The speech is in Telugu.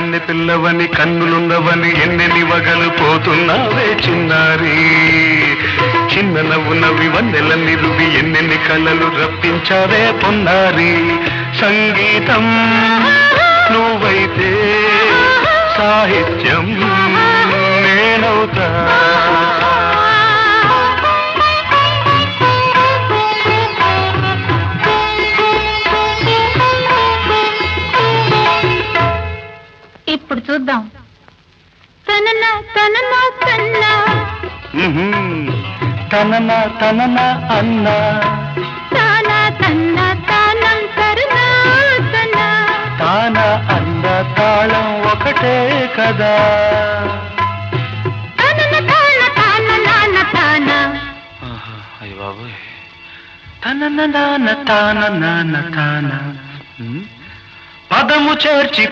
కన్నె పిల్లవని కన్నులున్నవని ఎన్నెన్ని వగలు పోతున్నావే చిన్నారి. చిన్న నవ్వు నవ్వి వన్నెల నిరువి ఎన్నెన్ని కలలు రప్పించావే పొన్నారి. సంగీతం నువ్వైతే సాహిత్యం నేనవుతా. ఇప్పుడు చూద్దాం. తననా తననా తన్నా తననా తననా అన్నా తానా తన్నా తానం తరునా తన్నా తానా అన్న తాళం ఒకటే కదా. తనన తాన తాన నాన తానా. అయ్య బాబోయ్. తనన నాన తాన నాన తాన పదము చేర్చి